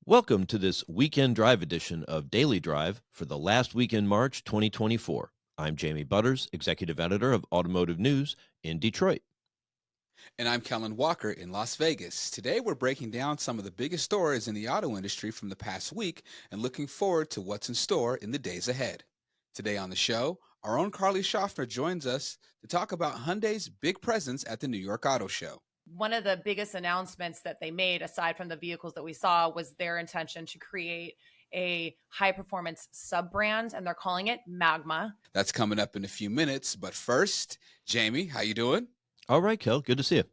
Welcome to this weekend drive edition of Daily Drive for the last week in March 2024. I'm Jamie Butters, executive editor of Automotive News in Detroit. And I'm Kellen Walker in Las Vegas. Today, we're breaking down some of the biggest stories in the auto industry from the past week and looking forward to what's in store in the days ahead. Today on the show, our own Carly Schaffner joins us to talk about Hyundai's big presence at the New York Auto Show. One of the biggest announcements that they made, aside from the vehicles that we saw, was their intention to create a high performance sub brand, and they're calling it Magma. That's coming up in a few minutes, but first, Jamie, how you doing? All right, Kel, good to see you.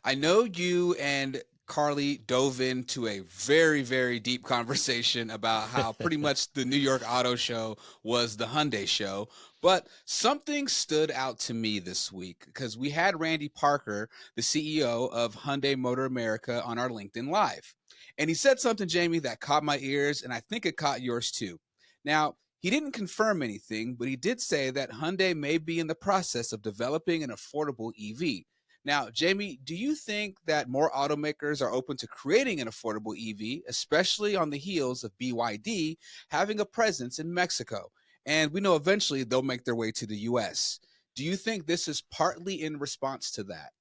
I know you and Carly dove into a very, very deep conversation about how pretty much the New York Auto Show was the Hyundai show. But something stood out to me this week because we had Randy Parker, the CEO of Hyundai Motor America, on our LinkedIn Live. And he said something, Jamie, that caught my ears, and I think it caught yours too. Now, he didn't confirm anything, but he did say that Hyundai may be in the process of developing an affordable EV. Now, Jamie, do you think that more automakers are open to creating an affordable EV, especially on the heels of BYD having a presence in Mexico? And we know eventually they'll make their way to the US. Do you think this is partly in response to that?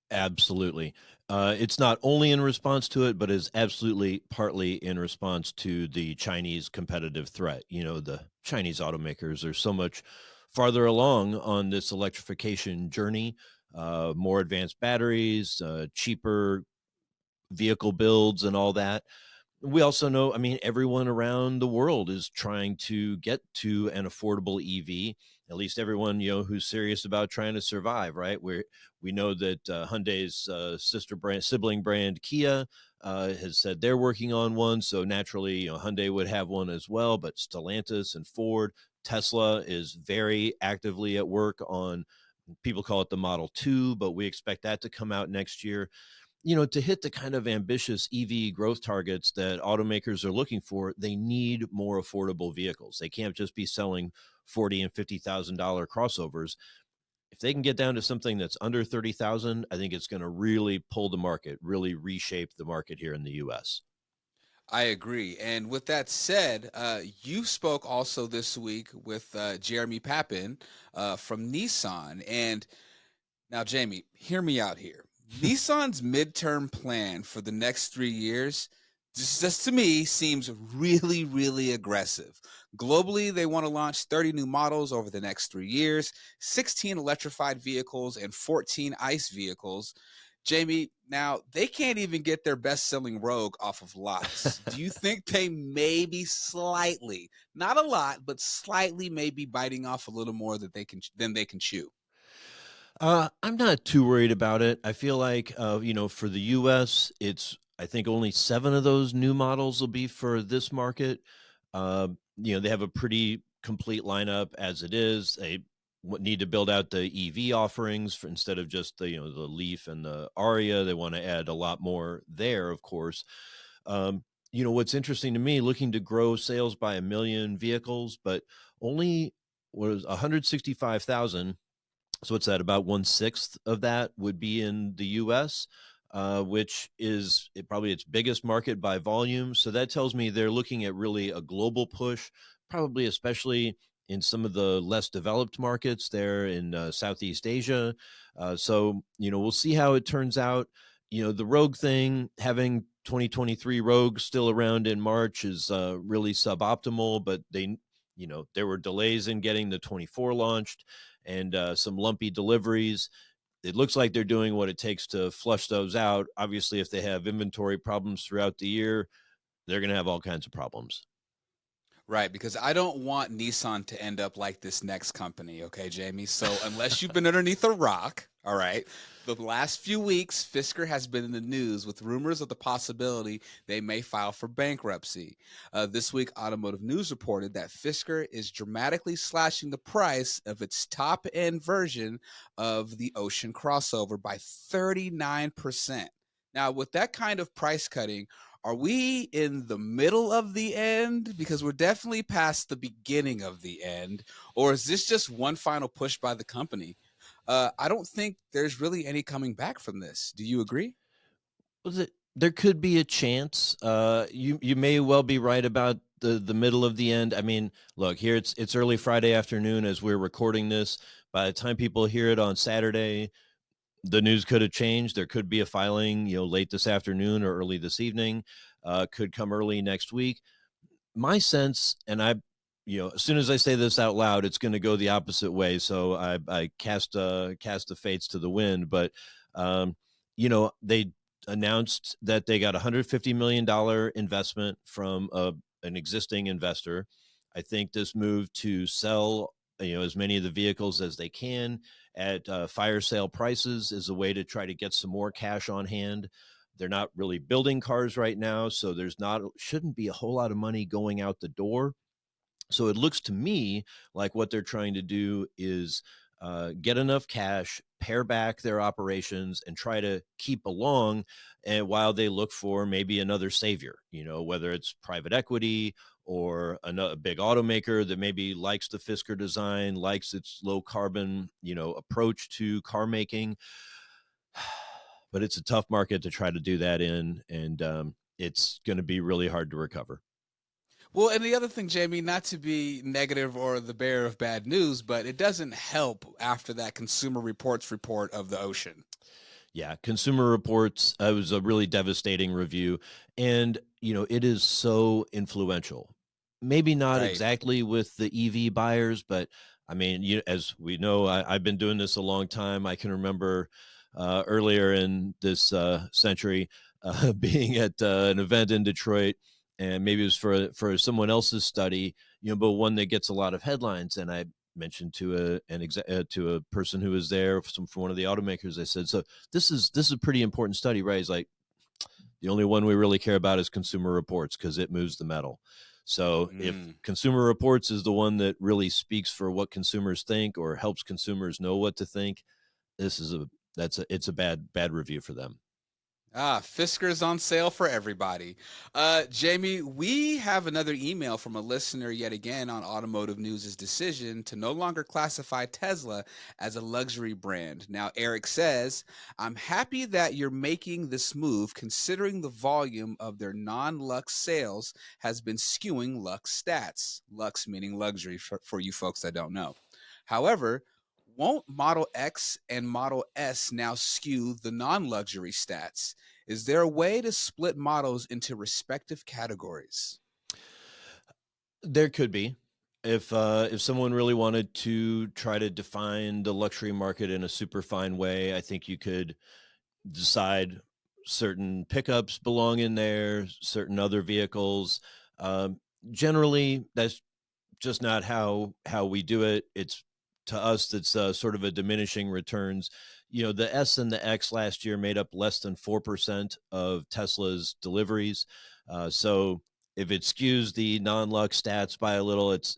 Absolutely. It's not only in response to it, but is absolutely partly in response to the Chinese competitive threat. You know, the Chinese automakers are so much farther along on this electrification journey, more advanced batteries, cheaper vehicle builds, and all that. We also know, I mean, everyone around the world is trying to get to an affordable EV. At least everyone, who's serious about trying to survive, right? We know that Hyundai's sibling brand Kia has said they're working on one. So naturally, Hyundai would have one as well. But Stellantis and Ford, Tesla is very actively at work on. People call it the Model 2, but we expect that to come out next year. To hit the kind of ambitious EV growth targets that automakers are looking for, they need more affordable vehicles. They can't just be selling $40,000 and $50,000 crossovers. If they can get down to something that's under 30,000, I think it's going to really pull the market, really reshape the market here in the US. I agree. And with that said, you spoke also this week with Jeremy Papin from Nissan. And now, Jamie, hear me out here. Nissan's midterm plan for the next 3 years, just to me, seems really, really aggressive. Globally, they want to launch 30 new models over the next 3 years, 16 electrified vehicles, and 14 ICE vehicles. Jamie, now they can't even get their best-selling Rogue off of lots. Do you think they may be slightly, not a lot, but slightly, maybe biting off a little more that than they can chew? I'm not too worried about it. I feel like, for the US, I think only 7 of those new models will be for this market. They have a pretty complete lineup as it is. They need to build out the EV offerings instead of just the Leaf and the Aria. They want to add a lot more there, of course. What's interesting to me, looking to grow sales by 1 million vehicles, but only was 165,000. So what's that? About 1/6 of that would be in the US, which is probably its biggest market by volume. So that tells me they're looking at really a global push, probably especially in some of the less developed markets there in Southeast Asia. We'll see how it turns out. The Rogue thing, having 2023 Rogue still around in March is really suboptimal, but there were delays in getting the 24 launched and some lumpy deliveries. It looks like they're doing what it takes to flush those out. Obviously, if they have inventory problems throughout the year, they're going to have all kinds of problems. Right, because I don't want Nissan to end up like this next company, okay, Jamie? So unless you've been underneath a rock, all right, the last few weeks, Fisker has been in the news with rumors of the possibility they may file for bankruptcy. This week, Automotive News reported that Fisker is dramatically slashing the price of its top-end version of the Ocean crossover by 39%. Now, with that kind of price cutting, are we in the middle of the end? Because we're definitely past the beginning of the end. Or is this just one final push by the company? I don't think there's really any coming back from this. Do you agree? Was it? There could be a chance. You may well be right about the middle of the end. I mean, look, here it's early Friday afternoon as we're recording this. By the time people hear it on Saturday, the news could have changed. There could be a filing, late this afternoon or early this evening. Could come early next week. My sense, and as soon as I say this out loud, it's going to go the opposite way. So I cast the fates to the wind. But they announced that they got $150 million investment from an existing investor. I think this move to sell as many of the vehicles as they can at fire sale prices is a way to try to get some more cash on hand. They're not really building cars right now, so shouldn't be a whole lot of money going out the door. So it looks to me like what they're trying to do is get enough cash, pare back their operations, and try to keep along, and while they look for maybe another savior, whether it's private equity or a big automaker that maybe likes the Fisker design, likes its low carbon, approach to car making. But it's a tough market to try to do that in, and it's going to be really hard to recover. Well, and the other thing, Jamie, not to be negative or the bearer of bad news, but it doesn't help after that Consumer Reports report of the ocean. Yeah, Consumer Reports was a really devastating review, and it is so influential. Maybe not Right. exactly with the EV buyers, but I mean, as we know, I've been doing this a long time. I can remember earlier in this century being at an event in Detroit, and maybe it was for someone else's study, but one that gets a lot of headlines. And I mentioned to to a person who was there from one of the automakers. I said, "So this is a pretty important study, right?" He's like, "The only one we really care about is Consumer Reports because it moves the metal." So if Mm. Consumer Reports is the one that really speaks for what consumers think or helps consumers know what to think, this is it's a bad review for them. Fisker's on sale for everybody. Jamie, we have another email from a listener yet again on Automotive News' decision to no longer classify Tesla as a luxury brand. Now, Eric says, I'm happy that you're making this move considering the volume of their non-Lux sales has been skewing Lux stats. Lux meaning luxury for you folks that don't know. However, won't Model X and Model S now skew the non luxury stats? Is there a way to split models into respective categories? There could be. If someone really wanted to try to define the luxury market in a super fine way, I think you could decide certain pickups belong in there, certain other vehicles. Generally, that's just not how we do it. It's to us that's sort of a diminishing returns. The S and the X last year made up less than 4% of Tesla's deliveries. So if it skews the non-Lux stats by a little, it's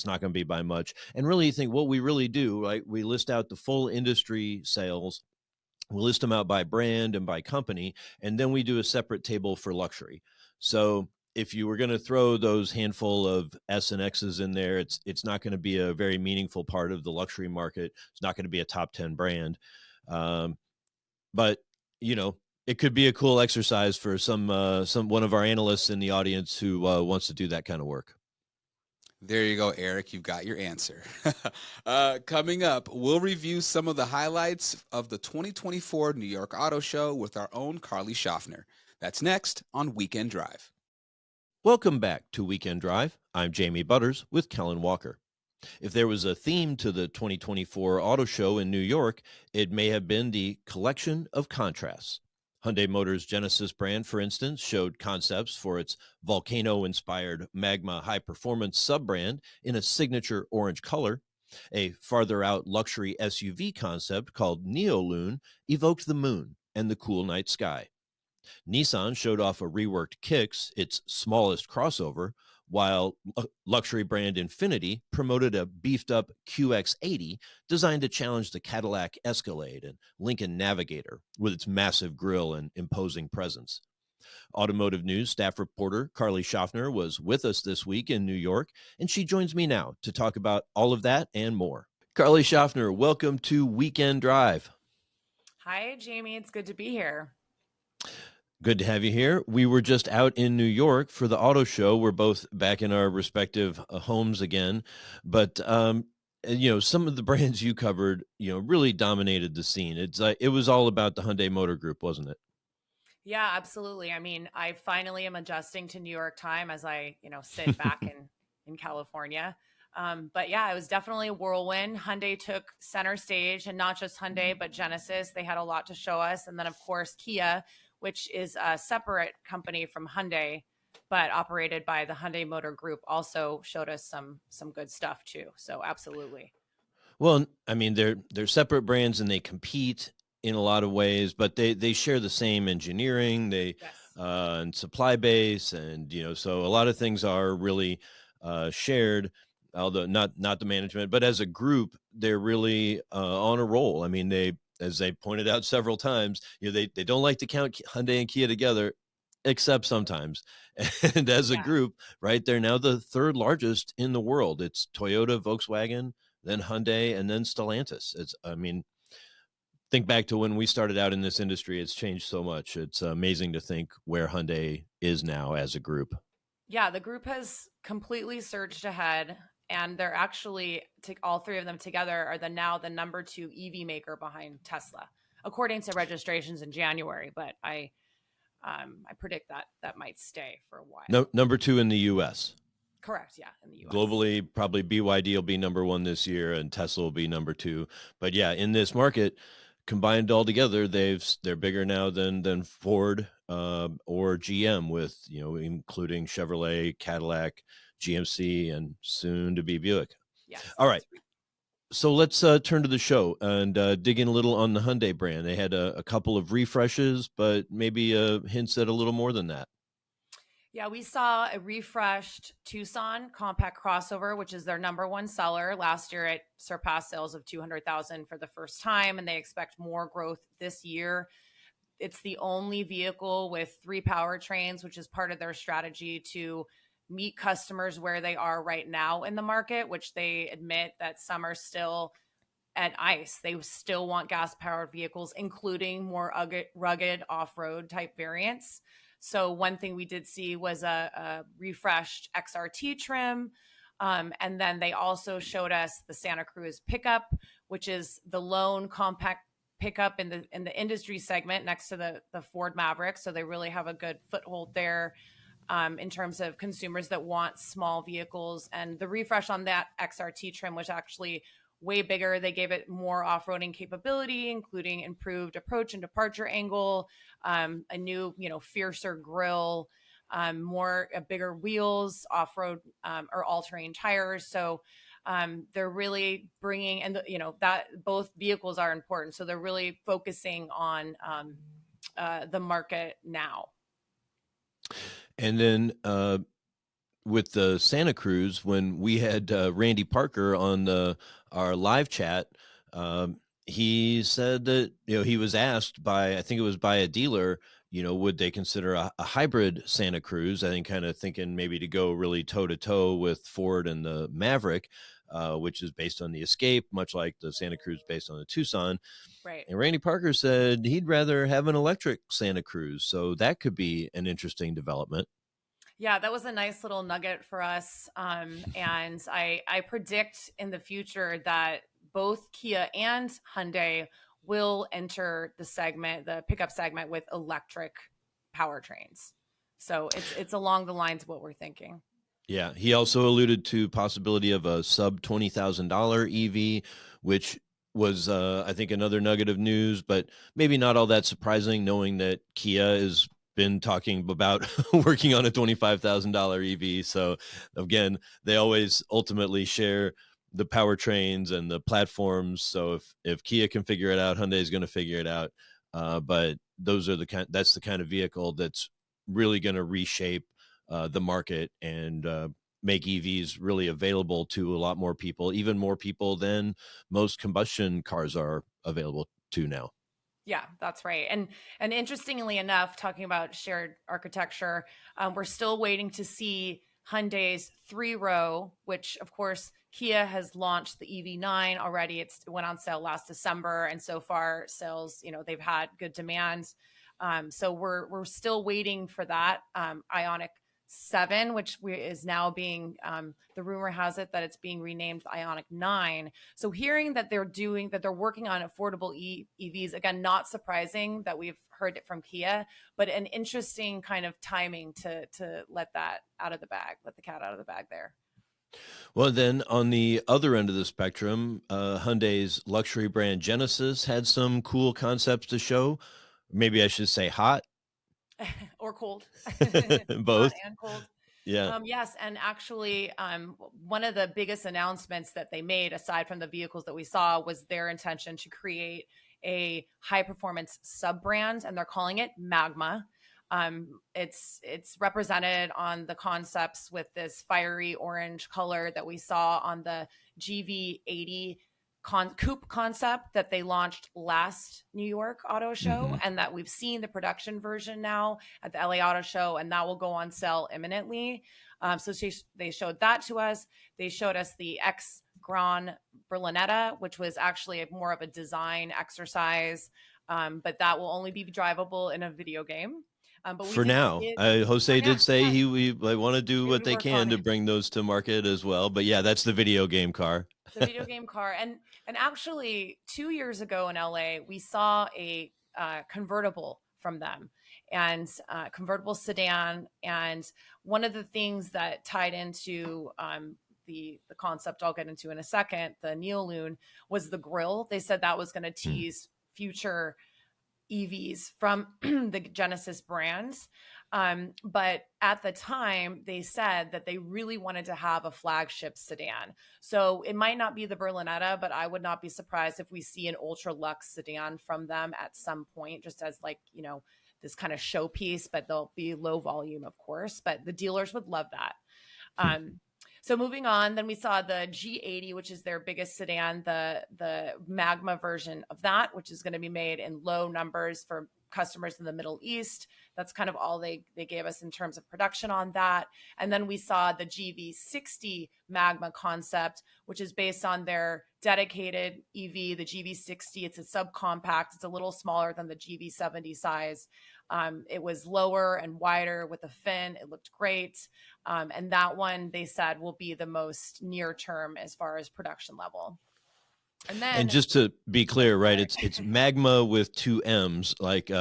not going to be by much. And really, you think what we really do, right? We list out the full industry sales. We list them out by brand and by company, and then we do a separate table for luxury. So if you were going to throw those handful of S and X's in there, it's not going to be a very meaningful part of the luxury market. It's not going to be a top 10 brand. Um, but it could be a cool exercise for some one of our analysts in the audience who wants to do that kind of work. There you go, Eric. You've got your answer. Coming up, we'll review some of the highlights of the 2024 New York Auto Show with our own Carly Schaffner. That's next on Weekend Drive. Welcome back to Weekend Drive. I'm Jamie Butters with Kellen Walker. If there was a theme to the 2024 Auto Show in New York, it may have been the collection of contrasts. Hyundai Motors Genesis brand, for instance, showed concepts for its volcano-inspired Magma high-performance sub-brand in a signature orange color. A farther-out luxury SUV concept called Neoloon evoked the moon and the cool night sky. Nissan showed off a reworked Kicks, its smallest crossover, while luxury brand Infiniti promoted a beefed-up QX80 designed to challenge the Cadillac Escalade and Lincoln Navigator with its massive grille and imposing presence. Automotive News staff reporter Carly Schaffner was with us this week in New York, and she joins me now to talk about all of that and more. Carly Schaffner, welcome to Weekend Drive. Hi, Jamie. It's good to be here. Good to have you here. We were just out in New York for the auto show. We're both back in our respective homes again, but some of the brands you covered, really dominated the scene. It's like it was all about the Hyundai Motor Group, wasn't it? Yeah, absolutely. I mean, I finally am adjusting to New York time as I, sit back in California. But yeah, it was definitely a whirlwind. Hyundai took center stage, and not just Hyundai, but Genesis. They had a lot to show us, and then of course Kia, which is a separate company from Hyundai, but operated by the Hyundai Motor Group, also showed us some good stuff too. So absolutely, Well, I mean, they're separate brands and they compete in a lot of ways, but they share the same engineering, yes, and supply base, and so a lot of things are really shared. Although not the management, but as a group, they're really on a roll. I mean, as they pointed out several times, they don't like to count Hyundai and Kia together, except sometimes. And as a yeah. group, right, they're now the third largest in the world. It's Toyota, Volkswagen, then Hyundai, and then Stellantis. I mean, think back to when we started out in this industry. It's changed so much. It's amazing to think where Hyundai is now as a group. Yeah, the group has completely surged ahead, and they're actually all three of them together are now the number two EV maker behind Tesla, according to registrations in January. But I predict that that might stay for a No, while. number two in the U.S. Correct. Yeah, in the U.S. Globally, probably BYD will be number one this year, and Tesla will be number two. But yeah, in this market, combined all together, they're bigger now than Ford or GM, with including Chevrolet, Cadillac, GMC, and soon to be Buick. Yes, All right, that's so let's turn to the show and dig in a little on the Hyundai brand. They had a couple of refreshes, but maybe hints at a little more than that. Yeah, we saw a refreshed Tucson compact crossover, which is their number one seller. Last year, it surpassed sales of 200,000 for the first time, and they expect more growth this year. It's the only vehicle with three powertrains, which is part of their strategy to meet customers where they are right now in the market, which they admit that some are still at ICE. They still want gas powered vehicles, including more rugged off road type variants. So, one thing we did see was a refreshed XRT trim. And then they also showed us the Santa Cruz pickup, which is the lone compact pickup in the industry segment next to the Ford Maverick. So they really have a good foothold there in terms of consumers that want small vehicles. And the refresh on that XRT trim was actually way bigger. They gave it more off-roading capability, including improved approach and departure angle, a new, fiercer grille, bigger wheels, off-road or all-terrain tires. So they're really bringing, and that both vehicles are important. So they're really focusing on the market now. And then with the Santa Cruz, when we had Randy Parker on our live chat, he said that he was asked by, I think it was by a dealer, would they consider a hybrid Santa Cruz? I think kind of thinking maybe to go really toe to toe with Ford and the Maverick, which is based on the Escape, much like the Santa Cruz based on the Tucson. Right. And Randy Parker said he'd rather have an electric Santa Cruz, so that could be an interesting development. Yeah, that was a nice little nugget for us. And I predict in the future that both Kia and Hyundai will enter the pickup segment with electric powertrains. So it's along the lines of what we're thinking. Yeah, he also alluded to possibility of a sub $20,000 EV, which was I think another nugget of news, but maybe not all that surprising, knowing that Kia has been talking about working on a $25,000 EV. So again, they always ultimately share the powertrains and the platforms. So if Kia can figure it out, Hyundai is going to figure it out. But that's the kind of vehicle that's really going to reshape the market and make EVs really available to a lot more people, even more people than most combustion cars are available to now. Yeah, that's right. And interestingly enough, talking about shared architecture, we're still waiting to see Hyundai's 3-row, which of course Kia has launched the EV9 already. It went on sale last December, and so far sales, they've had good demand. So we're still waiting for that Ionic 7, which is now being the rumor has it that it's being renamed Ionic 9. So hearing that they're working on affordable EVs, again, not surprising that we've heard it from Kia, but an interesting kind of timing to let that out of the bag, let the cat out of the bag there. Well, then on the other end of the spectrum, Hyundai's luxury brand Genesis had some cool concepts to show. Maybe I should say hot. Or cold, hot Both. and cold. Yeah. Yes, and actually, one of the biggest announcements that they made, aside from the vehicles that we saw, was their intention to create a high performance sub brand, and they're calling it Magma. It's represented on the concepts with this fiery orange color that we saw on the GV80 coupe concept that they launched last New York Auto Show, and that we've seen the production version now at the LA Auto Show, and that will go on sale imminently. So they showed that to us. They showed us the X Gran Berlinetta, which was actually more of a design exercise, but that will only be drivable in a video game. But we For did now, see it for Jose now. did say Yes, we want to do they what would they work on can to it. bring those to market as well. But yeah, that's the video game car. The video game car, and actually 2 years ago in LA, we saw a convertible from them, and convertible sedan. And one of the things that tied into the concept I'll get into in a second, the Neoloon, was the grill. They said that was going to Hmm. tease future EVs from the Genesis brands. But at the time, they said that they really wanted to have a flagship sedan. So it might not be the Berlinetta, but I would not be surprised if we see an ultra luxe sedan from them at some point, just as like, this kind of showpiece, but they'll be low volume, of course. But the dealers would love that. Hmm. So moving on, then we saw the G80, which is their biggest sedan, the Magma version of that, which is going to be made in low numbers for customers in the Middle East. That's kind of all they gave us in terms of production on that. And then we saw the GV60 Magma concept, which is based on their dedicated EV, the GV60. It's a subcompact. It's a little smaller than the GV70 size. It was lower and wider with a fin. It looked great. And that one, they said, will be the most near term as far as production level. And And then, just to be clear, right? sorry. It's magma with two M's, like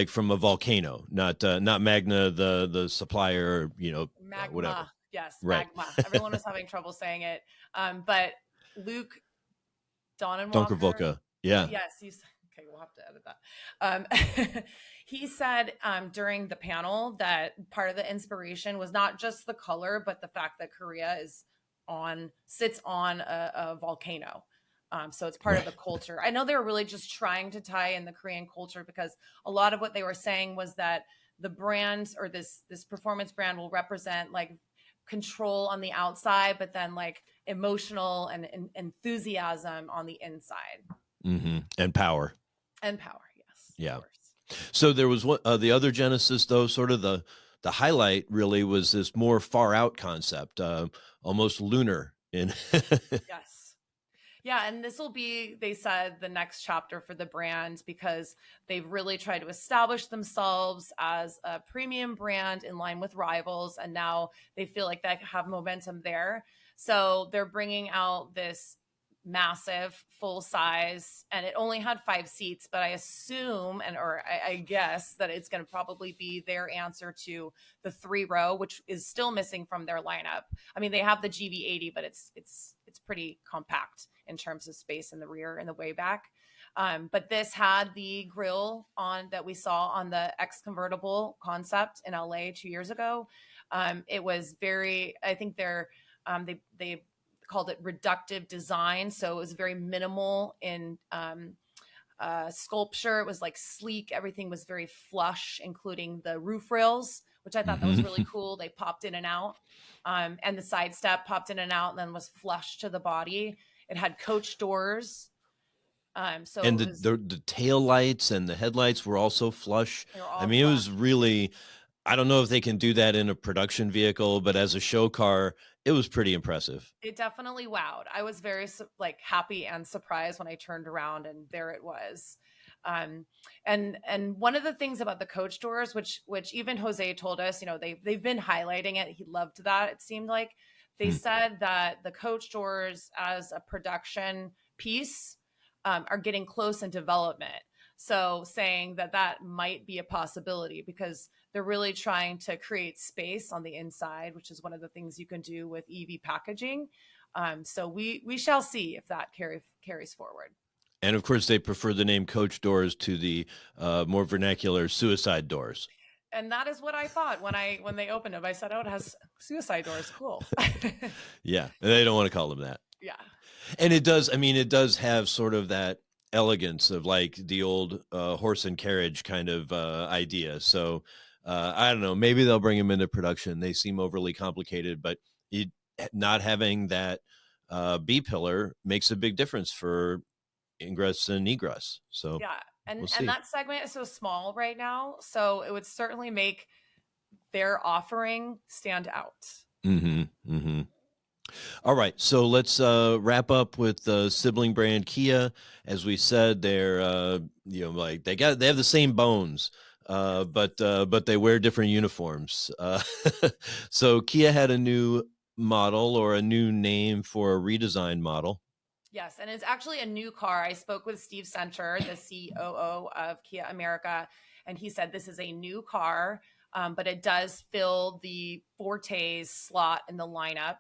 from a volcano, not Magna, the supplier, whatever. Magma. Yes, Right. magma. Everyone was having trouble saying it. But Luke Walker, Donkervolka. Yeah. yes, okay, we'll have to edit that. He said during the panel that part of the inspiration was not just the color, but the fact that Korea sits on a volcano. So it's part of the Right. culture. I know they were really just trying to tie in the Korean culture, because a lot of what they were saying was that the brand, or this performance brand, will represent like control on the outside, but then like emotional and enthusiasm on the inside. And power. And power, yes, of Yeah. course. So there was one, the other Genesis, though, sort of the highlight really was this more far out concept, almost lunar in. Yes. Yeah, and this will be, they said, the next chapter for the brand, because they've really tried to establish themselves as a premium brand in line with rivals, and now they feel like they have momentum there. So they're bringing out this massive full size, and it only had 5 seats, but I assume I guess that it's going to probably be their answer to the 3-row, which is still missing from their lineup. I mean, they have the GV80, but it's pretty compact in terms of space in the rear and the way back. But this had the grill on that we saw on the X convertible concept in LA 2 years ago. It was I think they called it reductive design. So it was very minimal in sculpture. It was like sleek. Everything was very flush, including the roof rails, which I thought that was really cool. They popped in and out. And the side step popped in and out and then was flush to the body. It had coach doors. So And it was, the tail lights and the headlights were also flush. they were I all mean, it flush. was really, I don't know if they can do that in a production vehicle, but as a show car, it was pretty impressive. It definitely wowed. I was very happy and surprised when I turned around and there it was. And one of the things about the coach doors, which even Jose told us, they've been highlighting it. He loved that. It seemed like they Hmm. said that the coach doors as a production piece are getting close in development. So saying that that might be a possibility because they're really trying to create space on the inside, which is one of the things you can do with EV packaging. So we shall see if that carries forward. And of course, they prefer the name Coach Doors to the more vernacular Suicide Doors. And that is what I thought when they opened them. I said, "Oh, it has suicide doors. Cool." Yeah, they don't want to call them that. Yeah. And it does. I mean, it does have sort of that elegance of like the old horse and carriage kind of idea. So I don't know. Maybe they'll bring them into production. They seem overly complicated, but it, not having that B pillar makes a big difference for ingress and egress. So Yeah. we'll And see. that segment is so small right now, so it would certainly make their offering stand out. Mm-hmm. Mm-hmm. All right, so let's wrap up with the sibling brand Kia. As we said, they're like they have the same bones, but they wear different uniforms. So Kia had a new model or a new name for a redesigned model. Yes, and it's actually a new car. I spoke with Steve Center, the COO of Kia America, and he said this is a new car, but it does fill the Forte's slot in the lineup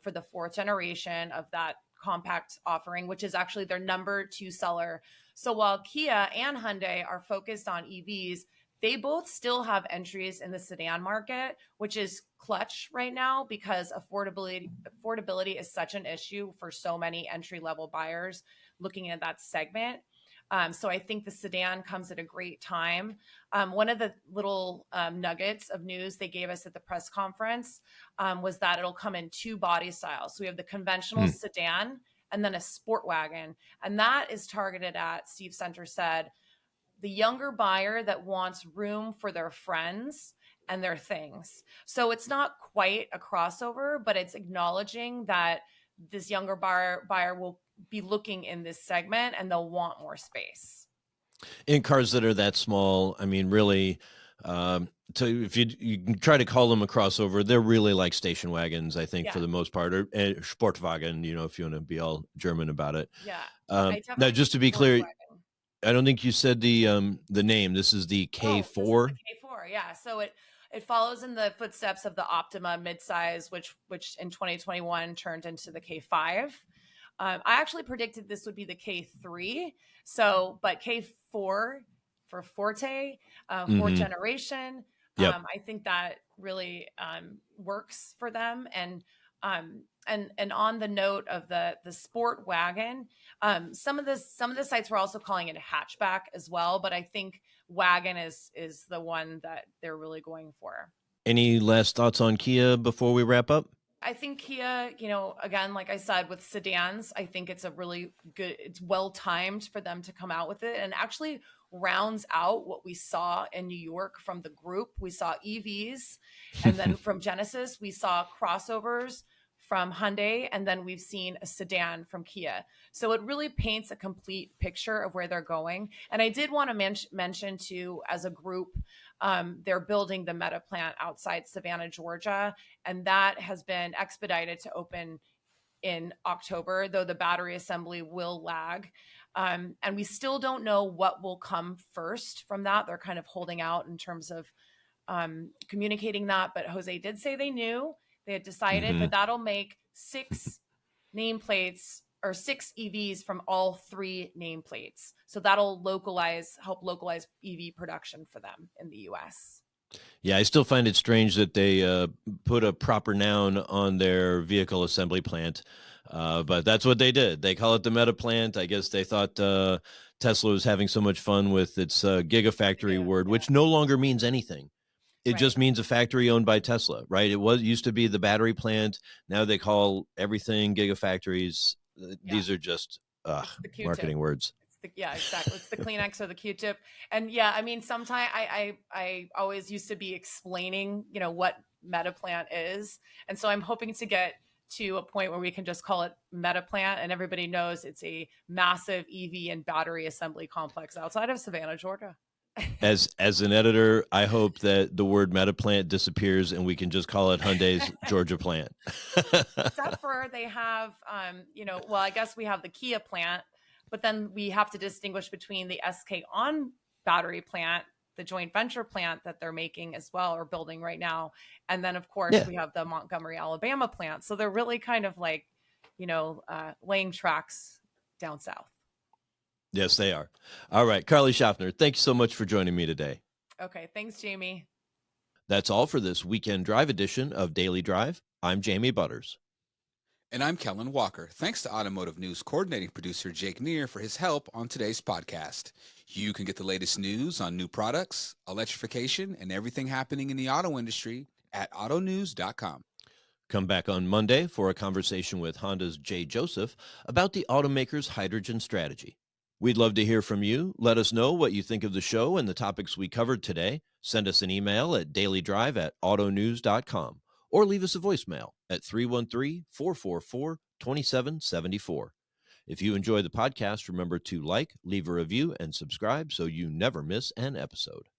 for the fourth generation of that compact offering, which is actually their number 2 seller. So while Kia and Hyundai are focused on EVs, they both still have entries in the sedan market, which is clutch right now because affordability is such an issue for so many entry level buyers looking at that segment. So I think the sedan comes at a great time. One of the little nuggets of news they gave us at the press conference was that it'll come in 2 body styles. So we have the conventional Hmm. sedan and then a sport wagon. And that is targeted at, Steve Center said, the younger buyer that wants room for their friends and their things. So it's not quite a crossover, but it's acknowledging that this younger buyer will be looking in this segment and they'll want more space. In cars that are that small, I mean, really, so if you can try to call them a crossover, they're really like station wagons, I think, for Yeah. the most part, or Sportwagen, if you want to be all German about it. Yeah. I Now, definitely just think to be clear, Volkswagen. I don't think you said the name. This is the Oh, this is the K4. K4. Yeah. So it follows in the footsteps of the Optima midsize, which in 2021 turned into the K5. I actually predicted this would be the K3. So, but K4 for Forte, fourth Mm-hmm. generation. Yep. I think that really works for them. And on the note of the sport wagon, some of the sites were also calling it a hatchback as well. But I think wagon is the one that they're really going for. Any last thoughts on Kia before we wrap up? I think Kia, again, like I said, with sedans, I think it's a really good, it's well timed for them to come out with it and actually rounds out what we saw in New York from the group. We saw EVs, and then from Genesis, we saw crossovers from Hyundai, and then we've seen a sedan from Kia. So it really paints a complete picture of where they're going. And I did want to mention too, as a group, they're building the Meta plant outside Savannah, Georgia, and that has been expedited to open in October, though the battery assembly will lag. And we still don't know what will come first from that. They're kind of holding out in terms of communicating that. But Jose did say they knew, they had decided, Mm-hmm. but that'll make 6 nameplates or 6 EVs from all 3 nameplates. So that'll help localize EV production for them in the US. Yeah, I still find it strange that they put a proper noun on their vehicle assembly plant, but that's what they did. They call it the Meta plant. I guess they thought Tesla was having so much fun with its gigafactory Yeah, word, yeah, which no longer means anything. It right. just means a factory owned by Tesla, right? It used to be the battery plant. Now they call everything gigafactories. Yeah, These are just it's the Q-tip. marketing words. Yeah, exactly. It's the Kleenex or the Q-tip. And yeah, I mean, sometimes I always used to be explaining, what Metaplant is. And so I'm hoping to get to a point where we can just call it Meta Plant, and everybody knows it's a massive EV and battery assembly complex outside of Savannah, Georgia. As an editor, I hope that the word meta plant disappears and we can just call it Hyundai's Georgia plant. Except for they have, well, I guess we have the Kia plant, but then we have to distinguish between the SK On battery plant, the joint venture plant that they're making as well, or building right now. And then, of course, Yeah. we have the Montgomery, Alabama plant. So they're really kind of like, laying tracks down south. Yes, they are. All right, Carly Schaffner, thank you so much for joining me today. Okay. Thanks, Jamie. That's all for this weekend drive edition of Daily Drive. I'm Jamie Butters. And I'm Kellen Walker. Thanks to Automotive News coordinating producer Jake Neer for his help on today's podcast. You can get the latest news on new products, electrification, and everything happening in the auto industry at autonews.com. Come back on Monday for a conversation with Honda's Jay Joseph about the automaker's hydrogen strategy. We'd love to hear from you. Let us know what you think of the show and the topics we covered today. Send us an email at dailydrive@autonews.com or leave us a voicemail at 313-444-2774. If you enjoy the podcast, remember to like, leave a review, and subscribe so you never miss an episode.